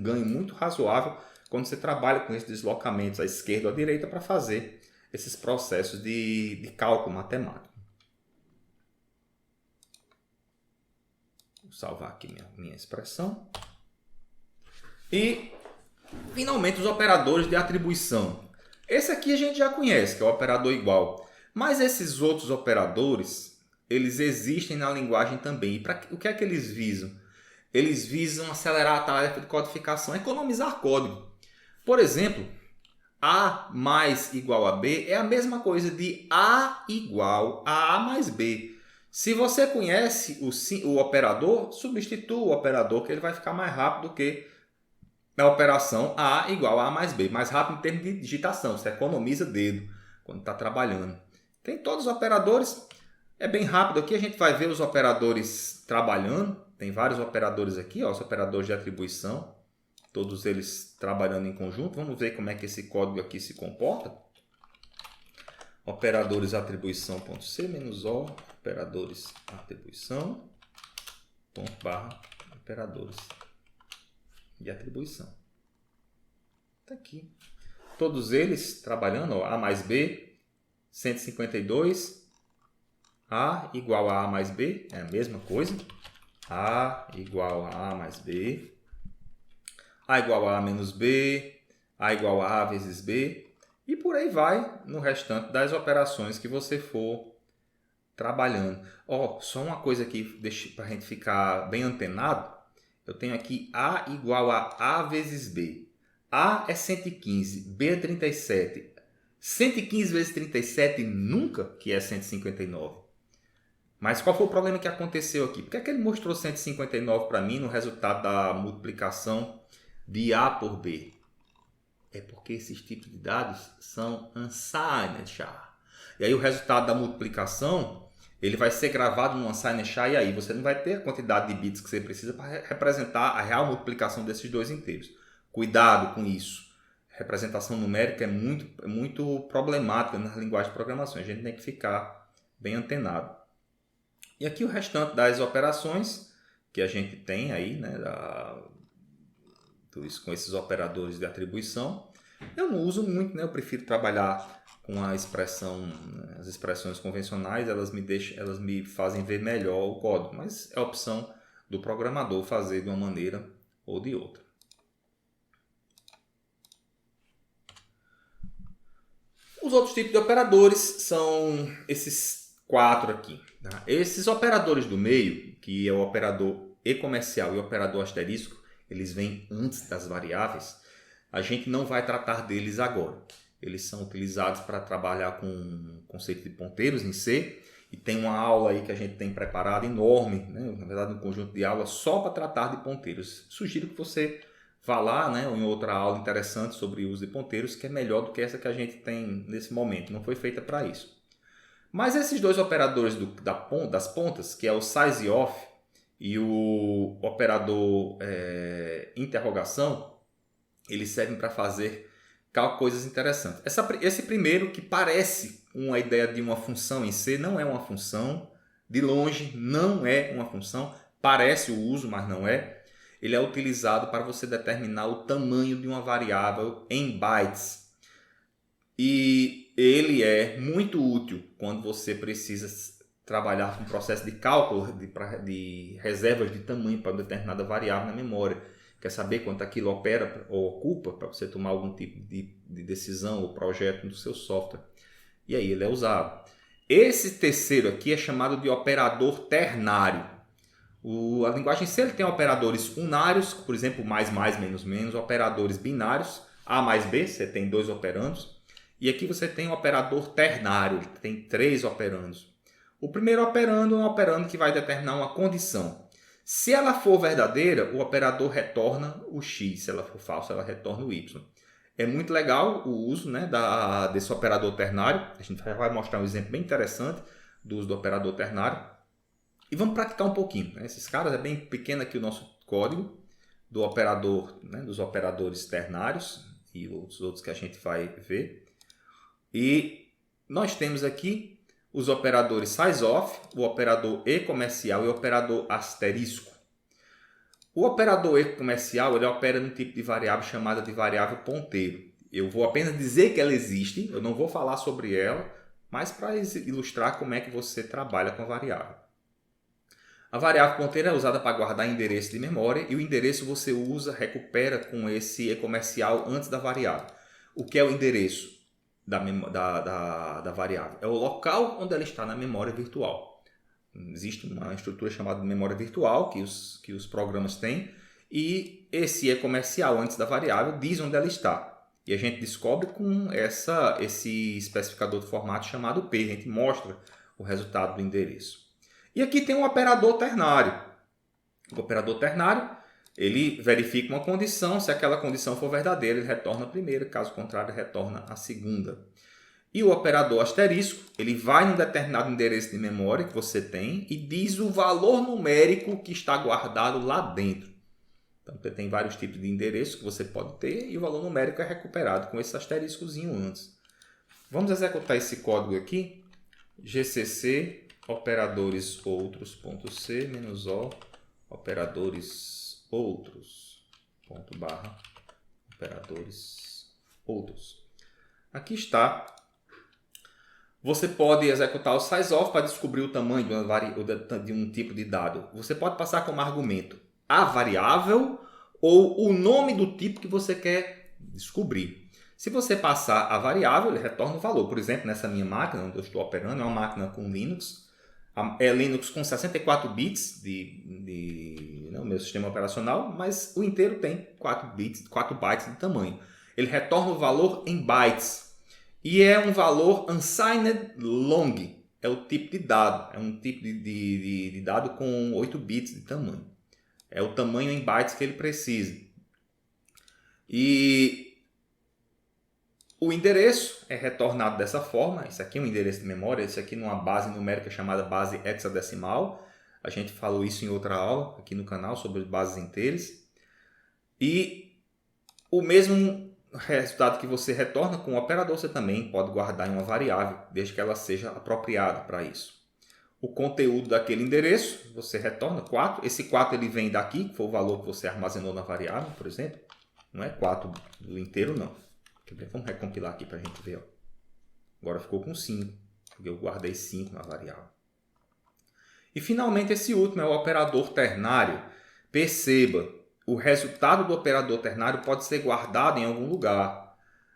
ganho muito razoável quando você trabalha com esses deslocamentos à esquerda ou à direita para fazer esses processos de cálculo matemático. Vou salvar aqui minha expressão. E, finalmente, os operadores de atribuição. Esse aqui a gente já conhece, que é o operador igual. Mas esses outros operadores, eles existem na linguagem também. E o que é que eles visam? Eles visam acelerar a tarefa de codificação, economizar código. Por exemplo, A mais igual a B é a mesma coisa de A igual a A mais B. Se você conhece o operador, substitua o operador, que ele vai ficar mais rápido do que a operação A igual a A mais B. Mais rápido em termos de digitação, você economiza dedo quando está trabalhando. Tem todos os operadores, é bem rápido aqui, a gente vai ver os operadores trabalhando. Tem vários operadores aqui, ó, os operadores de atribuição. Todos eles trabalhando em conjunto. Vamos ver como é que esse código aqui se comporta. Operadores atribuição.c-o, operadores atribuição, /, operadores de atribuição. Está aqui. Todos eles trabalhando, ó, A mais B, 152, A igual a A mais B, é a mesma coisa. A igual a A mais B. A igual a A menos B, A igual a A vezes B, e por aí vai no restante das operações que você for trabalhando. Ó, só uma coisa aqui para a gente ficar bem antenado. Eu tenho aqui A igual a A vezes B. A é 115, B é 37. 115 vezes 37 nunca que é 159. Mas qual foi o problema que aconteceu aqui? Por que é que ele mostrou 159 para mim no resultado da multiplicação de A por B? É porque esses tipos de dados são unsigned char. E aí o resultado da multiplicação, ele vai ser gravado no unsigned char, e aí você não vai ter a quantidade de bits que você precisa para representar a real multiplicação desses dois inteiros. Cuidado com isso. Representação numérica é muito problemática na linguagem de programação. A gente tem que ficar bem antenado. E aqui o restante das operações que a gente tem aí, né, com esses operadores de atribuição. Eu não uso muito, né? Eu prefiro trabalhar com as expressões convencionais, elas me fazem ver melhor o código, mas é a opção do programador fazer de uma maneira ou de outra. Os outros tipos de operadores são esses 4 aqui. Tá? Esses operadores do meio, que é o operador e-comercial e o operador asterisco, eles vêm antes das variáveis. A gente não vai tratar deles agora. Eles são utilizados para trabalhar com o conceito de ponteiros em C. E tem uma aula aí que a gente tem preparada enorme, né? Na verdade um conjunto de aulas só para tratar de ponteiros. Sugiro que você vá lá, né, ou em outra aula interessante sobre o uso de ponteiros, que é melhor do que essa que a gente tem nesse momento. Não foi feita para isso. Mas esses dois operadores das pontas, que é o sizeof e o operador interrogação, eles servem para fazer coisas interessantes. Esse primeiro, que parece uma ideia de uma função em C, não é uma função. De longe, não é uma função. Parece o uso, mas não é. Ele é utilizado para você determinar o tamanho de uma variável em bytes. E ele é muito útil quando você precisa trabalhar com um processo de cálculo de reservas de tamanho para determinada variável na memória. Quer saber quanto aquilo opera ou ocupa para você tomar algum tipo de decisão ou projeto no seu software. E aí ele é usado. Esse terceiro aqui é chamado de operador ternário. A linguagem C tem operadores unários, por exemplo, mais, menos, menos, operadores binários, A mais B, você tem 2 operandos. E aqui você tem um operador ternário, que tem 3 operandos. O primeiro operando é um operando que vai determinar uma condição. Se ela for verdadeira, o operador retorna o x. Se ela for falsa, ela retorna o y. É muito legal o uso, né, desse operador ternário. A gente vai mostrar um exemplo bem interessante do uso do operador ternário. E vamos praticar um pouquinho. Né? Esses caras, é bem pequeno aqui o nosso código do operador, né, dos operadores ternários e os outros que a gente vai ver. E nós temos aqui os operadores sizeof, o operador e-comercial e o operador asterisco. O operador e-comercial ele opera num tipo de variável chamada de variável ponteiro. Eu vou apenas dizer que ela existe, eu não vou falar sobre ela, mas para ilustrar como é que você trabalha com a variável. A variável ponteiro é usada para guardar endereço de memória e o endereço você recupera com esse e-comercial antes da variável. O que é o endereço? da variável. É o local onde ela está na memória virtual. Existe uma estrutura chamada de memória virtual que os programas têm, e esse E comercial antes da variável diz onde ela está. E a gente descobre com esse especificador de formato chamado P. A gente mostra o resultado do endereço. E aqui tem um operador ternário. O operador ternário, ele verifica uma condição. Se aquela condição for verdadeira, ele retorna a primeira. Caso contrário, ele retorna a segunda. E o operador asterisco, ele vai num determinado endereço de memória que você tem e diz o valor numérico que está guardado lá dentro. Então, você tem vários tipos de endereços que você pode ter e o valor numérico é recuperado com esse asteriscozinho antes. Vamos executar esse código aqui. GCC operadores outros.c -o operadores outros /, operadores outros. Aqui está. Você pode executar o sizeof para descobrir o tamanho de um tipo de dado. Você pode passar como argumento a variável ou o nome do tipo que você quer descobrir. Se você passar a variável, ele retorna o valor. Por exemplo, nessa minha máquina, onde eu estou operando, é uma máquina com Linux. É Linux com 64 bits no meu sistema operacional, mas o inteiro tem 4 bytes de tamanho. Ele retorna o valor em bytes. E é um valor unsigned long. É o tipo de dado. É um tipo de dado com 8 bits de tamanho. É o tamanho em bytes que ele precisa. E o endereço é retornado dessa forma. Esse aqui é um endereço de memória. Esse aqui numa base numérica chamada base hexadecimal. A gente falou isso em outra aula aqui no canal sobre bases inteiras. E o mesmo resultado que você retorna com o operador, você também pode guardar em uma variável, desde que ela seja apropriada para isso. O conteúdo daquele endereço, você retorna 4. Esse 4 ele vem daqui, que foi o valor que você armazenou na variável, por exemplo. Não é 4 do inteiro, não. Vamos recompilar aqui para a gente ver. Ó. Agora ficou com 5, porque eu guardei 5 na variável. E finalmente esse último é o operador ternário. Perceba, o resultado do operador ternário pode ser guardado em algum lugar.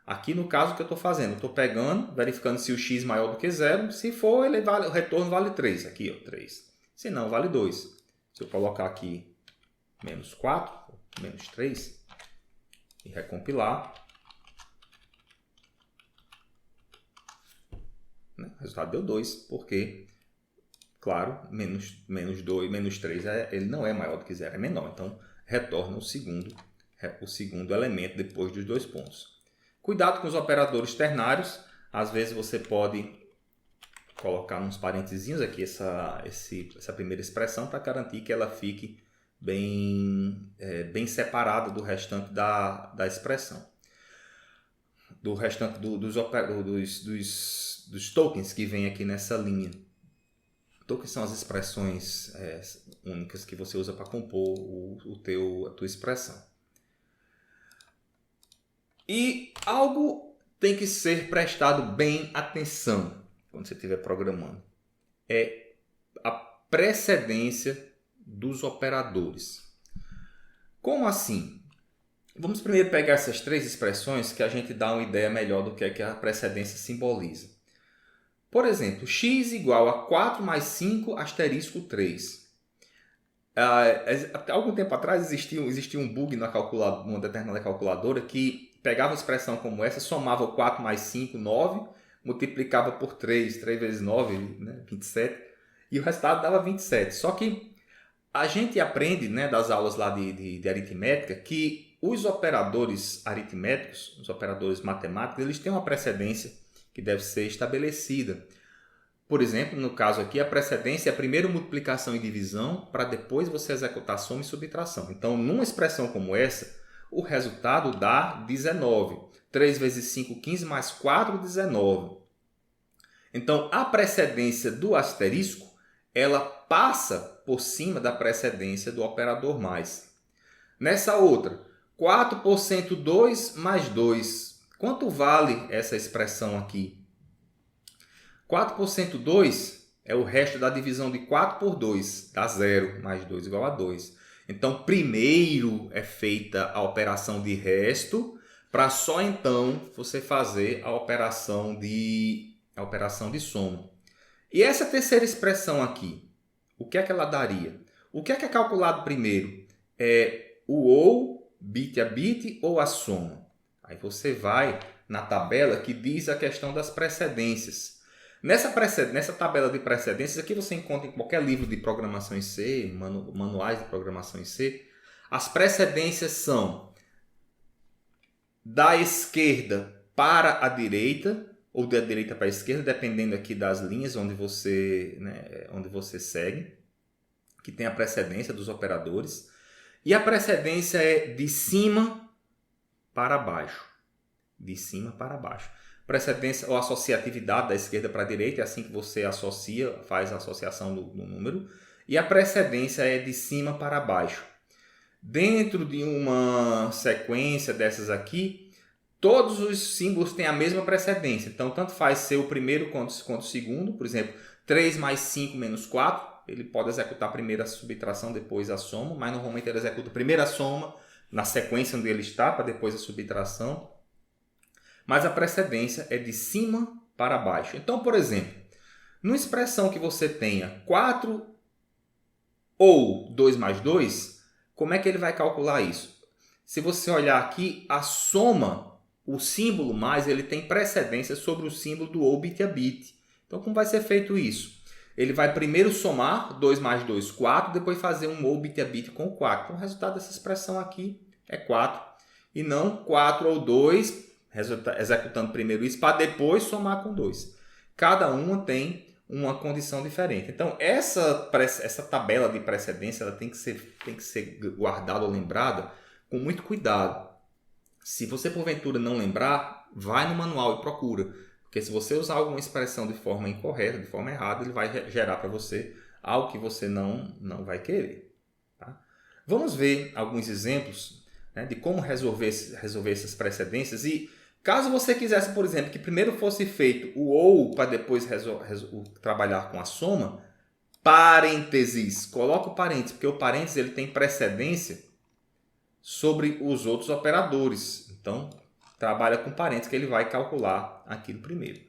Aqui no caso que eu estou fazendo, eu estou pegando, verificando se o x é maior do que 0. Se for, o retorno vale 3. Aqui, ó, 3. Se não, vale 2. Se eu colocar aqui menos 4, menos 3, e recompilar, né, o resultado deu 2, porque, claro, menos 2, menos 3, ele não é maior do que 0, é menor. Então, retorna o segundo elemento depois dos 2 pontos. Cuidado com os operadores ternários. Às vezes você pode colocar uns parentezinhos aqui essa primeira expressão para garantir que ela fique bem separada do restante da expressão. Do restante dos tokens que vem aqui nessa linha. Tokens são as expressões únicas que você usa para compor a tua expressão. E algo tem que ser prestado bem atenção quando você estiver programando. É a precedência dos operadores. Como assim? Vamos primeiro pegar essas 3 expressões que a gente dá uma ideia melhor do que é que a precedência simboliza. Por exemplo, x igual a 4 mais 5 asterisco 3. Há algum tempo atrás existia um bug numa determinada calculadora que pegava uma expressão como essa, somava 4 mais 5, 9, multiplicava por 3, 3 vezes 9, né, 27, e o resultado dava 27. Só que a gente aprende, né, das aulas lá de aritmética que os operadores aritméticos, os operadores matemáticos, eles têm uma precedência que deve ser estabelecida. Por exemplo, no caso aqui, a precedência é a primeira multiplicação e divisão para depois você executar soma e subtração. Então, numa expressão como essa, o resultado dá 19. 3 vezes 5, 15, mais 4, 19. Então, a precedência do asterisco, ela passa por cima da precedência do operador mais. Nessa outra, 4 por 102 mais 2. Quanto vale essa expressão aqui? 4 por 102 é o resto da divisão de 4 por 2, dá 0, mais 2 igual a 2. Então, primeiro é feita a operação de resto para só então você fazer a operação de soma. E essa terceira expressão aqui, o que é que ela daria? O que é calculado primeiro? É o ou, bit a bit ou a soma? Aí você vai na tabela que diz a questão das precedências. Nessa tabela de precedências, aqui você encontra em qualquer livro de programação em C, manuais de programação em C, as precedências são da esquerda para a direita, ou da direita para a esquerda, dependendo aqui das linhas onde você segue, que tem a precedência dos operadores. E a precedência é de cima para baixo. De cima para baixo. Precedência ou associatividade da esquerda para a direita, é assim que você associa, faz a associação do número. E a precedência é de cima para baixo. Dentro de uma sequência dessas aqui, todos os símbolos têm a mesma precedência. Então, tanto faz ser o primeiro quanto o segundo. Por exemplo, 3 mais 5 menos 4. Ele pode executar primeiro a subtração, depois a soma. Mas normalmente ele executa primeiro a soma, na sequência onde ele está, para depois a subtração. Mas a precedência é de cima para baixo. Então, por exemplo, numa expressão que você tenha 4 ou 2 mais 2, como é que ele vai calcular isso? Se você olhar aqui, a soma, o símbolo mais, ele tem precedência sobre o símbolo do ou bit a bit. Então, como vai ser feito isso? Ele vai primeiro somar 2 mais 2, 4, depois fazer um ou bit a bit com 4. Então, o resultado dessa expressão aqui é 4. E não 4 ou 2, executando primeiro isso, para depois somar com 2. Cada uma tem uma condição diferente. Então, essa tabela de precedência ela tem que ser guardada ou lembrada com muito cuidado. Se você, porventura, não lembrar, vai no manual e procura. Porque se você usar alguma expressão de forma incorreta, de forma errada, ele vai gerar para você algo que você não vai querer. Tá? Vamos ver alguns exemplos, né, de como resolver essas precedências. E caso você quisesse, por exemplo, que primeiro fosse feito o ou para depois trabalhar com a soma, parênteses, coloca o parênteses, porque o parênteses ele tem precedência sobre os outros operadores. Então, trabalha com parênteses que ele vai calcular aquilo primeiro.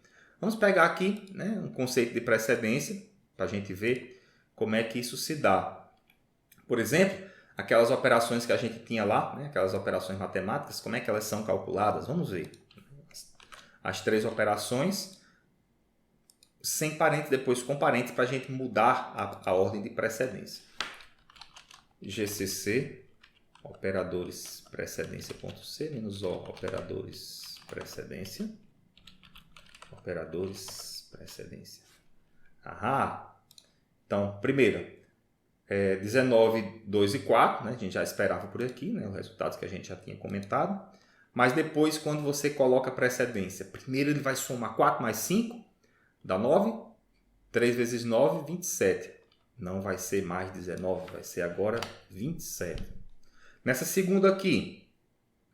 Vamos pegar aqui, né, um conceito de precedência para a gente ver como é que isso se dá. Por exemplo, aquelas operações que a gente tinha lá, né, aquelas operações matemáticas, como é que elas são calculadas? Vamos ver. As 3 operações sem parênteses, depois com parênteses, para a gente mudar a ordem de precedência. GCC operadores precedência.c menos O operadores precedência. Operadores precedência. Então, primeiro, 19, 2 e 4, né? A gente já esperava por aqui, né? Os resultados que a gente já tinha comentado. Mas depois, quando você coloca precedência, primeiro ele vai somar 4 mais 5, dá 9. 3 vezes 9, 27. Não vai ser mais 19, vai ser agora 27. Nessa segunda aqui,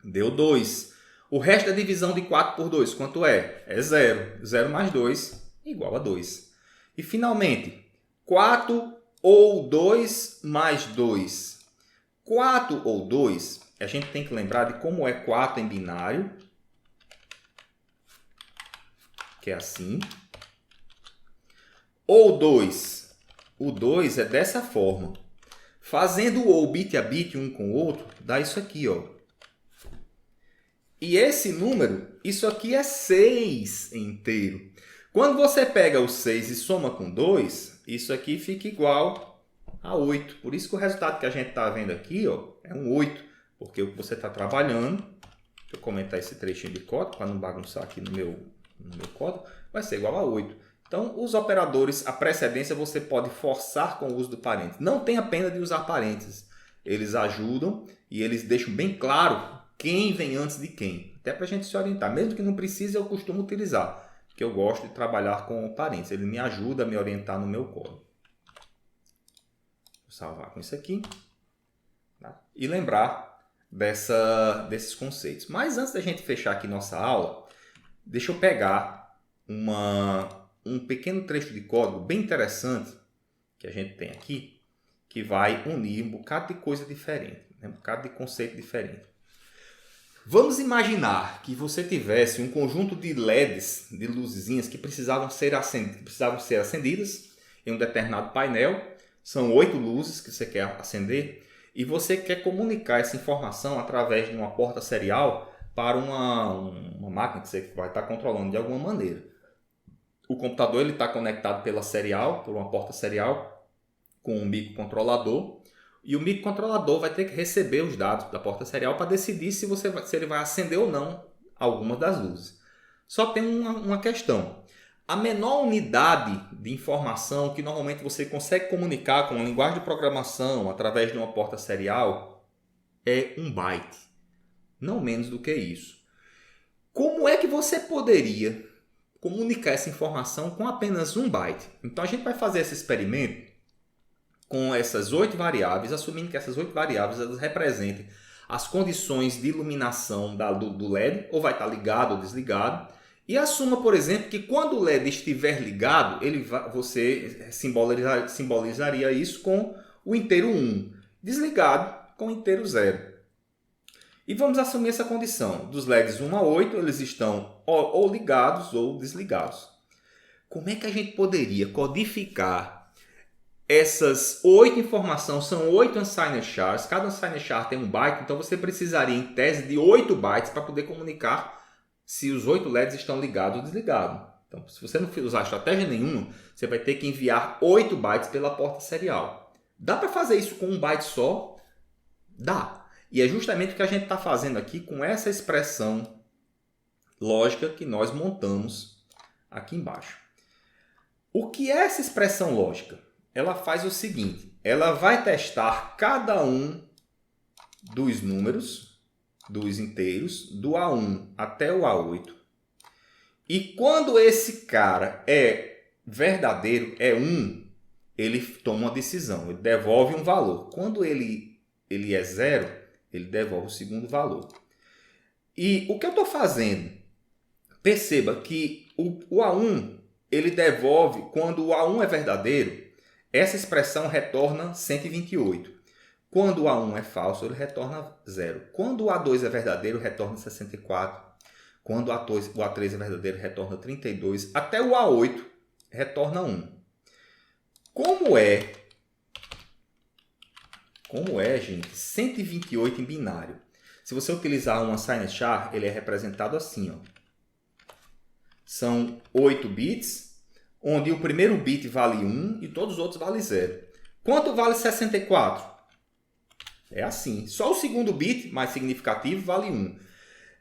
deu 2. O resto da divisão de 4 por 2, quanto é? É 0. 0 mais 2 igual a 2. E finalmente, 4 ou 2 mais 2. 4 ou 2, a gente tem que lembrar de como é 4 em binário, que é assim. Ou 2. O 2 é dessa forma. Fazendo o ou bit a bit um com o outro, dá isso aqui, ó. E esse número, isso aqui é 6 inteiro. Quando você pega o 6 e soma com 2, isso aqui fica igual a 8. Por isso que o resultado que a gente está vendo aqui, ó, é um 8. Porque o que você está trabalhando, deixa eu comentar esse trechinho de código para não bagunçar aqui no meu código, vai ser igual a 8. Então, os operadores, a precedência você pode forçar com o uso do parênteses. Não tenha pena de usar parênteses. Eles ajudam e eles deixam bem claro quem vem antes de quem. Até para a gente se orientar. Mesmo que não precise, eu costumo utilizar. Porque eu gosto de trabalhar com parênteses. Ele me ajuda a me orientar no meu código. Vou salvar com isso aqui. Tá? E lembrar desses conceitos. Mas antes da gente fechar aqui nossa aula, deixa eu pegar um pequeno trecho de código bem interessante que a gente tem aqui, que vai unir um bocado de coisa diferente, né? Um bocado de conceito diferente. Vamos imaginar que você tivesse um conjunto de LEDs, de luzinhas que precisavam ser acendidas em um determinado painel. São 8 luzes que você quer acender e você quer comunicar essa informação através de uma porta serial para uma máquina que você vai estar controlando de alguma maneira. O computador está conectado por uma porta serial com um microcontrolador. E o microcontrolador vai ter que receber os dados da porta serial para decidir se ele vai acender ou não algumas das luzes. Só tem uma questão. A menor unidade de informação que normalmente você consegue comunicar com uma linguagem de programação através de uma porta serial é 1 byte. Não menos do que isso. Como é que você poderia comunicar essa informação com apenas 1 byte? Então a gente vai fazer esse experimento com essas 8 variáveis, assumindo que essas 8 variáveis elas representem as condições de iluminação do LED, ou vai estar ligado ou desligado. E assuma, por exemplo, que quando o LED estiver ligado, você simbolizaria isso com o inteiro 1, desligado com o inteiro 0. E vamos assumir essa condição. Dos LEDs 1 a 8, eles estão ou ligados ou desligados. Como é que a gente poderia codificar essas 8 informações? São 8 unsigned chars. Cada unsigned char tem 1 byte, então você precisaria, em tese, de 8 bytes para poder comunicar se os 8 LEDs estão ligados ou desligados. Então, se você não usar estratégia nenhuma, você vai ter que enviar 8 bytes pela porta serial. Dá para fazer isso com 1 byte só? Dá. E é justamente o que a gente está fazendo aqui com essa expressão lógica que nós montamos aqui embaixo. O que é essa expressão lógica? Ela faz o seguinte, ela vai testar cada um dos números, dos inteiros, do A1 até o A8. E quando esse cara é verdadeiro, é 1, ele toma uma decisão, ele devolve um valor. Quando ele é 0, ele devolve o segundo valor. E o que eu estou fazendo? Perceba que o A1, ele devolve, quando o A1 é verdadeiro, essa expressão retorna 128. Quando o A1 é falso, ele retorna 0. Quando o A2 é verdadeiro, retorna 64. Quando o A3 é verdadeiro, retorna 32. Até o A8 retorna 1. Como é, gente, 128 em binário? Se você utilizar uma unsigned char, ele é representado assim, ó. São 8 bits, onde o primeiro bit vale 1 e todos os outros valem 0. Quanto vale 64? É assim. Só o segundo bit, mais significativo, vale 1.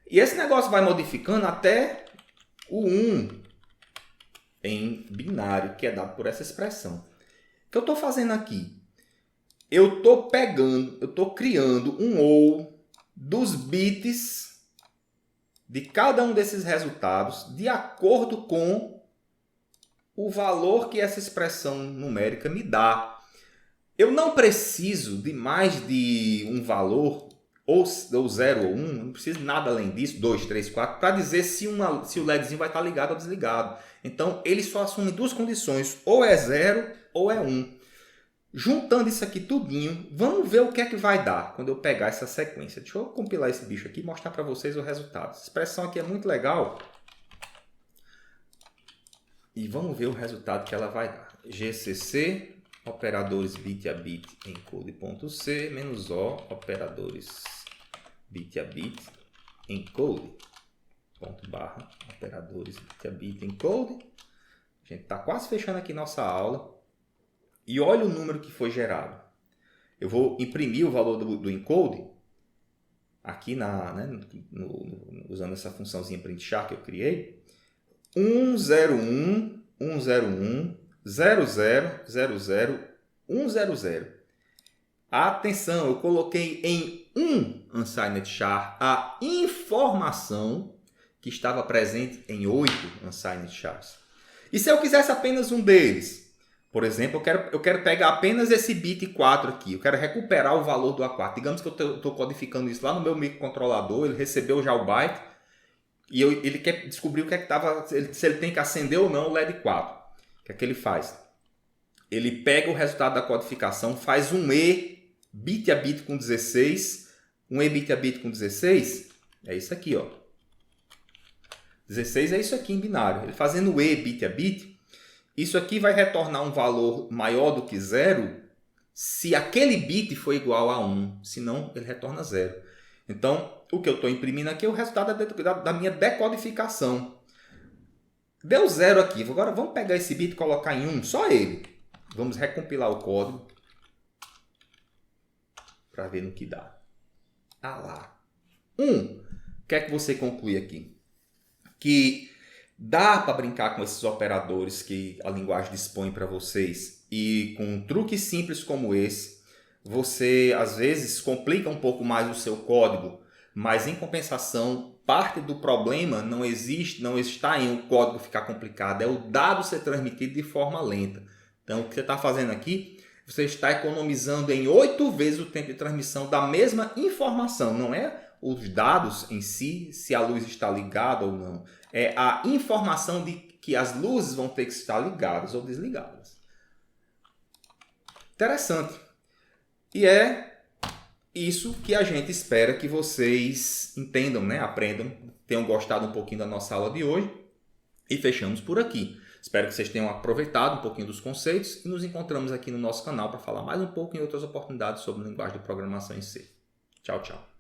E esse negócio vai modificando até o 1 em binário, que é dado por essa expressão. O que eu estou fazendo aqui? Eu estou criando um ou dos bits de cada um desses resultados de acordo com o valor que essa expressão numérica me dá. Eu não preciso de mais de um valor, ou 0 ou 1, não preciso de nada além disso, 2, 3, 4, para dizer se o LEDzinho vai estar ligado ou desligado. Então, ele só assume duas condições, ou é 0 ou é 1. Juntando isso aqui tudinho, vamos ver o que é que vai dar quando eu pegar essa sequência. Deixa eu compilar esse bicho aqui e mostrar para vocês o resultado. Essa expressão aqui é muito legal. E vamos ver o resultado que ela vai dar. GCC, operadores bit a bit encode.c, menos O, operadores bit a bit encode. Ponto barra, operadores bit a bit encode. A gente está quase fechando aqui nossa aula. E olha o número que foi gerado. Eu vou imprimir o valor do encode aqui usando essa funçãozinha print char que eu criei. 101, 101, 00, 00, 100. Atenção, eu coloquei em um unsigned char a informação que estava presente em 8 unsigned chars. E se eu quisesse apenas um deles? Por exemplo, eu quero pegar apenas esse bit 4 aqui. Eu quero recuperar o valor do A4. Digamos que eu estou codificando isso lá no meu microcontrolador. Ele recebeu já o byte. E ele quer descobrir o que é que estava, se ele tem que acender ou não o LED 4. O que é que ele faz? Ele pega o resultado da codificação, faz um E bit a bit com 16, um E bit a bit com 16, É isso aqui, ó. 16 é isso aqui em binário. Ele fazendo E bit a bit, isso aqui vai retornar um valor maior do que 0 se aquele bit for igual a 1. Senão, ele retorna 0. Então, o que eu estou imprimindo aqui é o resultado da minha decodificação. Deu 0 aqui. Agora, vamos pegar esse bit e colocar em 1. Só ele. Vamos recompilar o código para ver no que dá. Ah lá. 1. O que é que você conclui aqui? Que dá para brincar com esses operadores que a linguagem dispõe para vocês. E com um truque simples como esse, você às vezes complica um pouco mais o seu código, mas em compensação, parte do problema não está em o código ficar complicado, é o dado ser transmitido de forma lenta. Então, o que você está fazendo aqui, você está economizando em 8 vezes o tempo de transmissão da mesma informação. Não é os dados em si, se a luz está ligada ou não. É a informação de que as luzes vão ter que estar ligadas ou desligadas. Interessante. E é isso que a gente espera que vocês entendam, né? Aprendam, tenham gostado um pouquinho da nossa aula de hoje. E fechamos por aqui. Espero que vocês tenham aproveitado um pouquinho dos conceitos e nos encontramos aqui no nosso canal para falar mais um pouco em outras oportunidades sobre linguagem de programação em C. Tchau, tchau.